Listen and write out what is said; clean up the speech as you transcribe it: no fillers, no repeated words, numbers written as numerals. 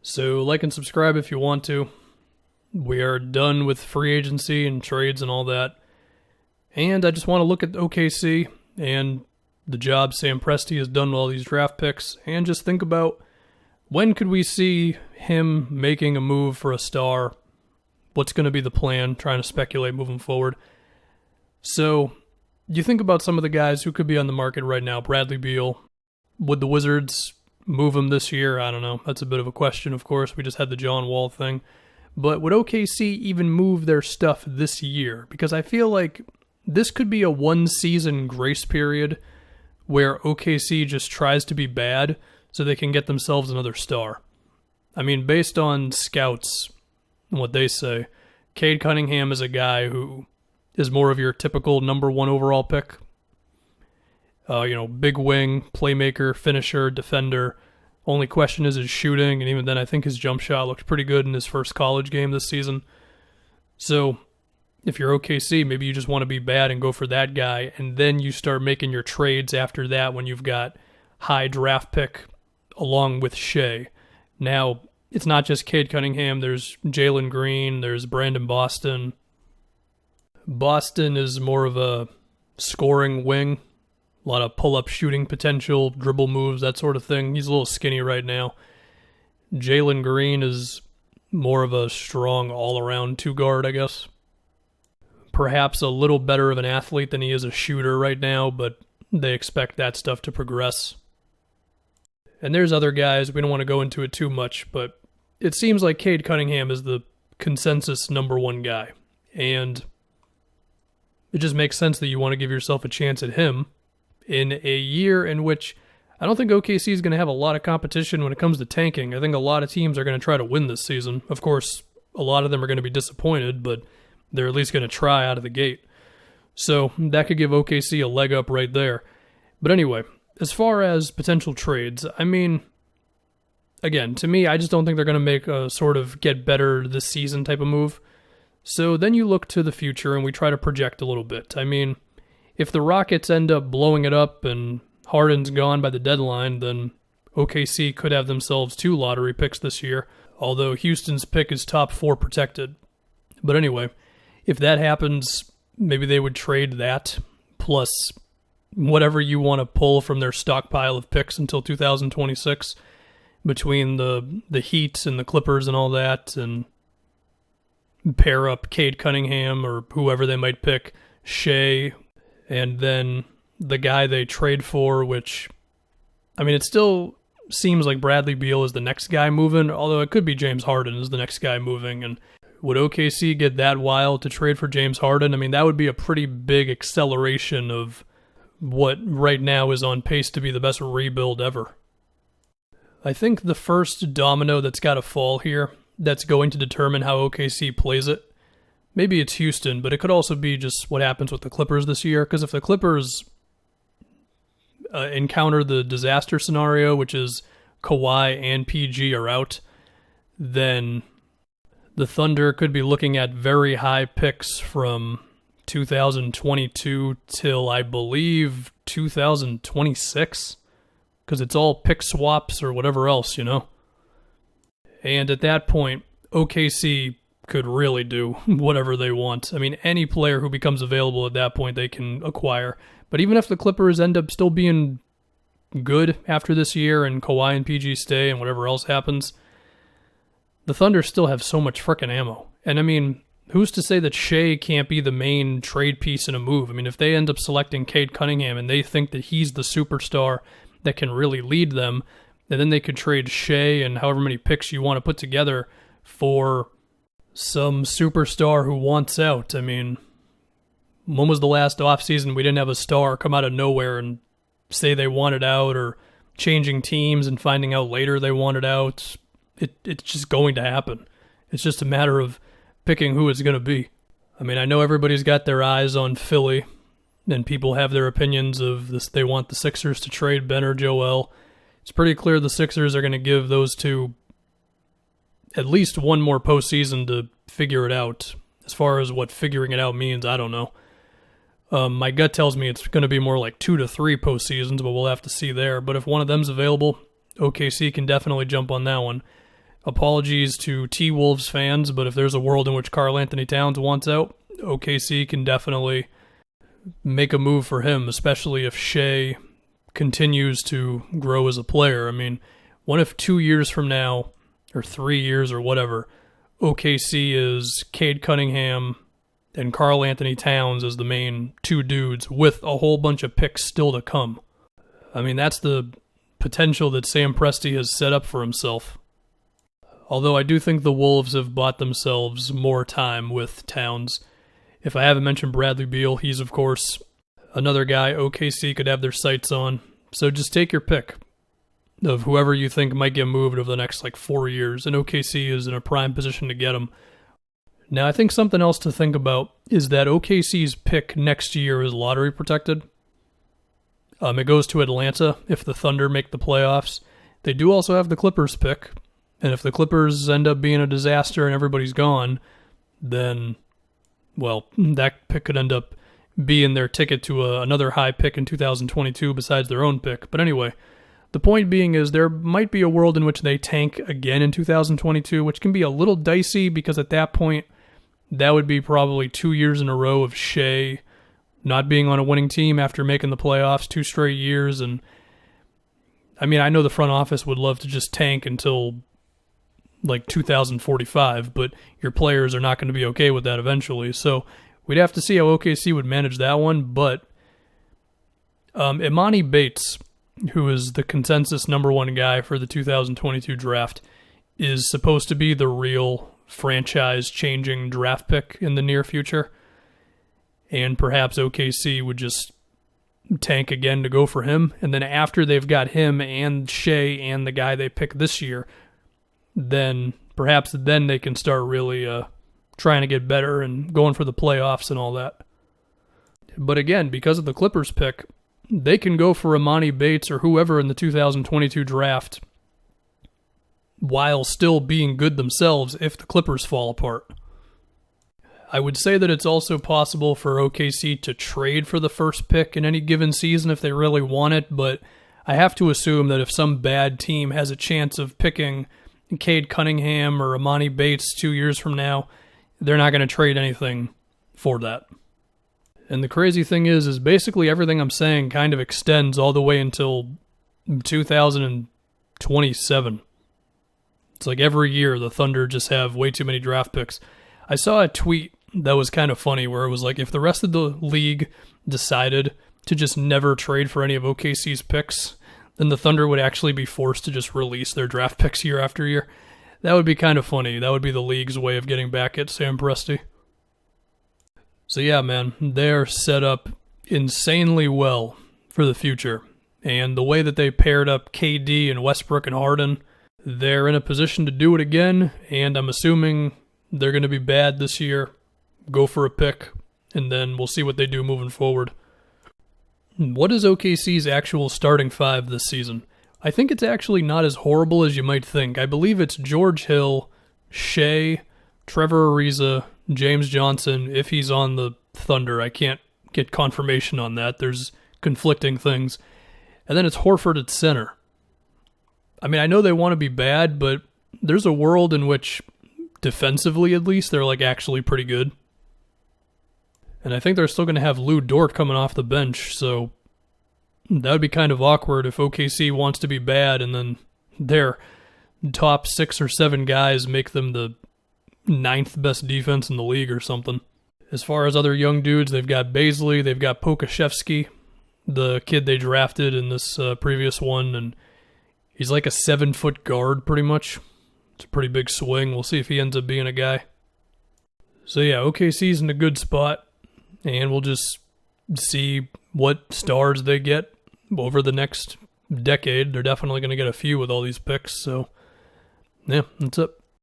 So like and subscribe if you want to. We are done with free agency and trades and all that. And I just want to look at OKC and the job Sam Presti has done with all these draft picks and just think about when could we see him making a move for a star? What's going to be the plan? Trying to speculate moving forward. So you think about some of the guys who could be on the market right now. Bradley Beal. Would the Wizards move him this year? I don't know. That's a bit of a question, of course. We just had the John Wall thing. But would OKC even move their stuff this year? Because I feel like this could be a one-season grace period where OKC just tries to be bad so they can get themselves another star. I mean, based on scouts and what they say, Cade Cunningham is a guy who is more of your typical number one overall pick. Big wing, playmaker, finisher, defender. Only question is his shooting, and even then I think his jump shot looked pretty good in his first college game this season. So if you're OKC, maybe you just want to be bad and go for that guy, and then you start making your trades after that when you've got high draft pick along with Shea. Now, it's not just Cade Cunningham. There's Jalen Green. There's Brandon Boston. Boston is more of a scoring wing. A lot of pull-up shooting potential, dribble moves, that sort of thing. He's a little skinny right now. Jalen Green is more of a strong all-around two-guard, I guess. Perhaps a little better of an athlete than he is a shooter right now, but they expect that stuff to progress. And there's other guys, we don't want to go into it too much, but it seems like Cade Cunningham is the consensus number one guy. And it just makes sense that you want to give yourself a chance at him in a year in which I don't think OKC is going to have a lot of competition when it comes to tanking. I think a lot of teams are going to try to win this season. Of course, a lot of them are going to be disappointed, but they're at least going to try out of the gate. So that could give OKC a leg up right there. But anyway, as far as potential trades, I mean, again, to me, I just don't think they're going to make a sort of get better this season type of move. So then you look to the future and we try to project a little bit. I mean, if the Rockets end up blowing it up and Harden's gone by the deadline, then OKC could have themselves 2 lottery picks this year, although Houston's pick is top 4 protected. But anyway, if that happens, maybe they would trade that, plus whatever you want to pull from their stockpile of picks until 2026, between the Heat and the Clippers and all that, and pair up Cade Cunningham or whoever they might pick, Shea, and then the guy they trade for, which, I mean, it still seems like Bradley Beal is the next guy moving, although it could be James Harden is the next guy moving. And would OKC get that wild to trade for James Harden? I mean, that would be a pretty big acceleration of what right now is on pace to be the best rebuild ever. I think the first domino that's got to fall here that's going to determine how OKC plays it, maybe it's Houston, but it could also be just what happens with the Clippers this year, because if the Clippers encounter the disaster scenario, which is Kawhi and PG are out, then the Thunder could be looking at very high picks from 2022 till, I believe, 2026, because it's all pick swaps or whatever else, you know? And at that point, OKC could really do whatever they want. I mean, any player who becomes available at that point, they can acquire. But even if the Clippers end up still being good after this year and Kawhi and PG stay and whatever else happens, the Thunder still have so much frickin' ammo. And I mean, who's to say that Shea can't be the main trade piece in a move? I mean, if they end up selecting Cade Cunningham and they think that he's the superstar that can really lead them, and then they could trade Shea and however many picks you want to put together for some superstar who wants out. I mean, when was the last offseason we didn't have a star come out of nowhere and say they wanted out, or changing teams and finding out later they wanted out? It's just going to happen. It's just a matter of picking who it's going to be. I mean, I know everybody's got their eyes on Philly, and people have their opinions of this. They want the Sixers to trade Ben or Joel. It's pretty clear the Sixers are going to give those two at least one more postseason to figure it out. As far as what figuring it out means, I don't know. My gut tells me it's going to be more like 2 to 3 postseasons, but we'll have to see there. But if one of them's available, OKC can definitely jump on that one. apologies to T-Wolves fans, but if there's a world in which Karl-Anthony Towns wants out, OKC can definitely make a move for him, especially if Shea continues to grow as a player. I mean, what if 2 years from now, or 3 years or whatever, OKC is Cade Cunningham and Karl-Anthony Towns as the main two dudes with a whole bunch of picks still to come? I mean, that's the potential that Sam Presti has set up for himself. Although I do think the Wolves have bought themselves more time with Towns. If I haven't mentioned Bradley Beal, he's of course another guy OKC could have their sights on. So just take your pick of whoever you think might get moved over the next 4 years, and OKC is in a prime position to get him. Now I think something else to think about is that OKC's pick next year is lottery protected. It goes to Atlanta if the Thunder make the playoffs. They do also have the Clippers pick, and if the Clippers end up being a disaster and everybody's gone, then, well, that pick could end up being their ticket to another high pick in 2022 besides their own pick. But anyway, the point being is there might be a world in which they tank again in 2022, which can be a little dicey because at that point, that would be probably 2 years in a row of Shea not being on a winning team after making the playoffs 2 straight years. And I mean, I know the front office would love to just tank until 2045, but your players are not going to be okay with that eventually. So we'd have to see how OKC would manage that one. But Imani Bates, who is the consensus number one guy for the 2022 draft, is supposed to be the real franchise-changing draft pick in the near future. And perhaps OKC would just tank again to go for him. And then after they've got him and Shea and the guy they pick this year, then perhaps then they can start really trying to get better and going for the playoffs and all that. But again, because of the Clippers pick, they can go for Imani Bates or whoever in the 2022 draft while still being good themselves if the Clippers fall apart. I would say that it's also possible for OKC to trade for the first pick in any given season if they really want it, but I have to assume that if some bad team has a chance of picking Cade Cunningham or Imani Bates 2 years from now, they're not going to trade anything for that. And the crazy thing is basically everything I'm saying kind of extends all the way until 2027. It's like every year the Thunder just have way too many draft picks. I saw a tweet that was kind of funny where it was like, if the rest of the league decided to just never trade for any of OKC's picks, then the Thunder would actually be forced to just release their draft picks year after year. That would be kind of funny. That would be the league's way of getting back at Sam Presti. So yeah, man, they're set up insanely well for the future. And the way that they paired up KD and Westbrook and Harden, they're in a position to do it again, and I'm assuming they're going to be bad this year. Go for a pick, and then we'll see what they do moving forward. What is OKC's actual starting five this season? I think it's actually not as horrible as you might think. I believe it's George Hill, Shea, Trevor Ariza, James Johnson, if he's on the Thunder. I can't get confirmation on that. There's conflicting things. And then it's Horford at center. I mean, I know they want to be bad, but there's a world in which, defensively at least, they're actually pretty good. And I think they're still going to have Lou Dort coming off the bench, so that would be kind of awkward if OKC wants to be bad and then their top 6 or 7 guys make them the 9th best defense in the league or something. As far as other young dudes, they've got Baisley, they've got Pokashevsky, the kid they drafted in this previous one, and he's like a 7-foot guard pretty much. It's a pretty big swing. We'll see if he ends up being a guy. So yeah, OKC's in a good spot, and we'll just see what stars they get over the next decade. They're definitely going to get a few with all these picks, so yeah, that's it.